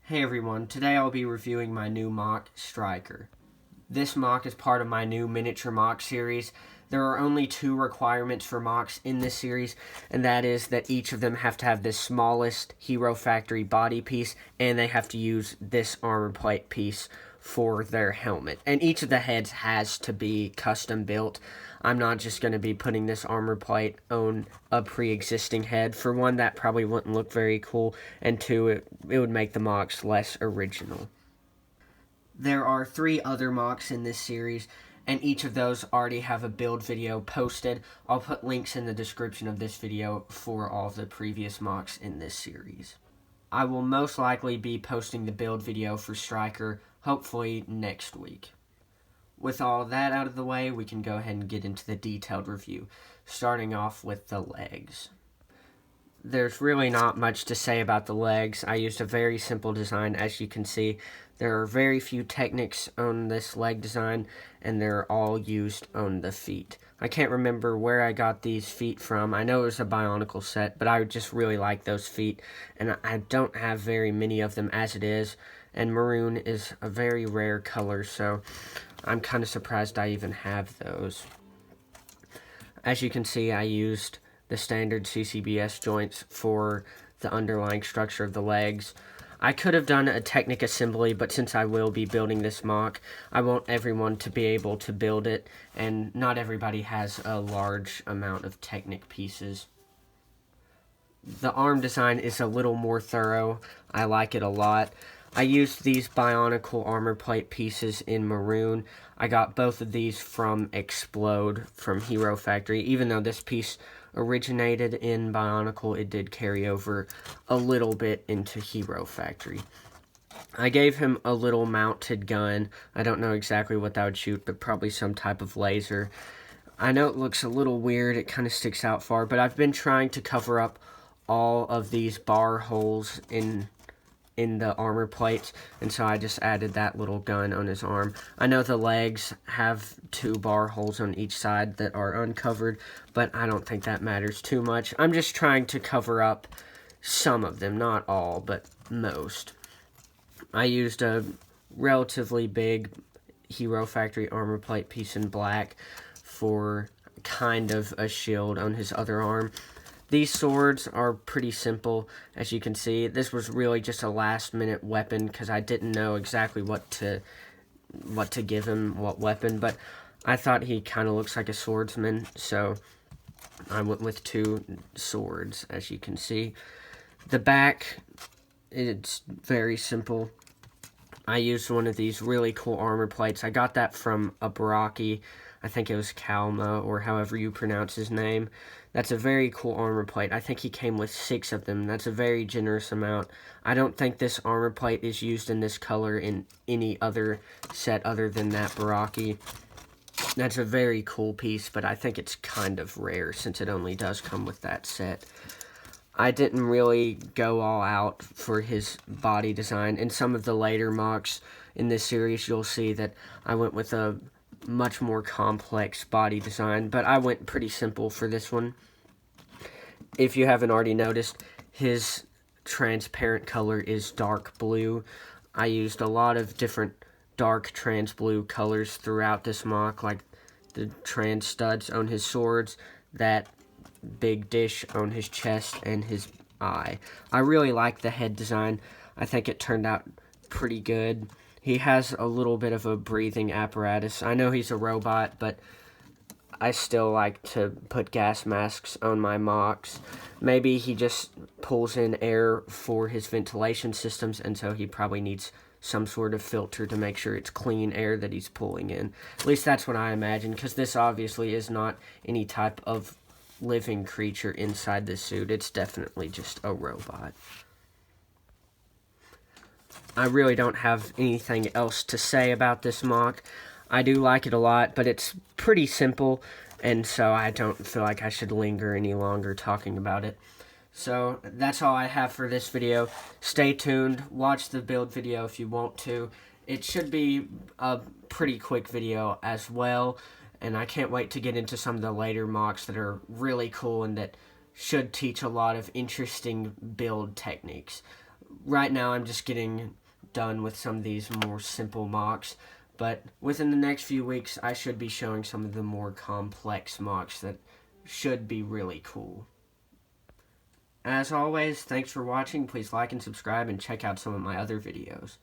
Hey everyone, today I'll be reviewing my new MOC Striker. This MOC is part of my new Miniature MOC series. There are only two requirements for MOCs in this series, and that is that each of them have to have the smallest Hero Factory body piece, and they have to use this armor plate piece for their helmet. And each of the heads has to be custom built. I'm not just going to be putting this armor plate on a pre-existing head. For one, that probably wouldn't look very cool, and two, it would make the MOCs less original. There are 3 other MOCs in this series, and each of those already have a build video posted. I'll put links in the description of this video for all of the previous MOCs in this series. I will most likely be posting the build video for Striker, hopefully next week. With all that out of the way, we can go ahead and get into the detailed review, starting off with the legs. There's really not much to say about the legs. I used a very simple design, as you can see. There are very few techniques on this leg design, and they're all used on the feet. I can't remember where I got these feet from. I know it was a Bionicle set, but I just really like those feet, and I don't have very many of them as it is, and maroon is a very rare color, so I'm kind of surprised I even have those. As you can see, I used the standard CCBS joints for the underlying structure of the legs. I could have done a Technic assembly, but since I will be building this MOC, I want everyone to be able to build it, and not everybody has a large amount of Technic pieces. The arm design is a little more thorough. I like it a lot. I used these Bionicle armor plate pieces in maroon. I got both of these from Explode from Hero Factory. Even though this piece originated in Bionicle, it did carry over a little bit into Hero Factory. I gave him a little mounted gun. I don't know exactly what that would shoot, but probably some type of laser. I know it looks a little weird. It kind of sticks out far, but I've been trying to cover up all of these bar holes in the armor plates, and so I just added that little gun on his arm. I know the legs have 2 bar holes on each side that are uncovered, but I don't think that matters too much. I'm just trying to cover up some of them, not all, but most. I used a relatively big Hero Factory armor plate piece in black for kind of a shield on his other arm. These swords are pretty simple, as you can see. This was really just a last-minute weapon because I didn't know exactly what to give him, what weapon, but I thought he kind of looks like a swordsman, so I went with 2 swords, as you can see. The back, it's very simple. I used one of these really cool armor plates. I got that from a Baraki. I think it was Kalma, or however you pronounce his name. That's a very cool armor plate. I think he came with 6 of them. That's a very generous amount. I don't think this armor plate is used in this color in any other set other than that Baraki. That's a very cool piece, but I think it's kind of rare since it only does come with that set. I didn't really go all out for his body design. In some of the later MOCs in this series, you'll see that I went with a much more complex body design, but I went pretty simple for this one. If you haven't already noticed, his transparent color is dark blue. I used a lot of different dark trans blue colors throughout this MOC, like the trans studs on his swords, that big dish on his chest, and his eye. I really like the head design. I think it turned out pretty good. He has a little bit of a breathing apparatus. I know he's a robot, but I still like to put gas masks on my MOCs. Maybe he just pulls in air for his ventilation systems, and so he probably needs some sort of filter to make sure it's clean air that he's pulling in. At least that's what I imagine, because this obviously is not any type of living creature inside the suit. It's definitely just a robot. I really don't have anything else to say about this MOC. I do like it a lot, but it's pretty simple, and so I don't feel like I should linger any longer talking about it. So that's all I have for this video. Stay tuned. Watch the build video if you want to. It should be a pretty quick video as well, and I can't wait to get into some of the later MOCs that are really cool and that should teach a lot of interesting build techniques. right now I'm just getting done with some of these more simple MOCs, but within the next few weeks I should be showing some of the more complex MOCs that should be really cool. As always, thanks for watching. Please like and subscribe and check out some of my other videos.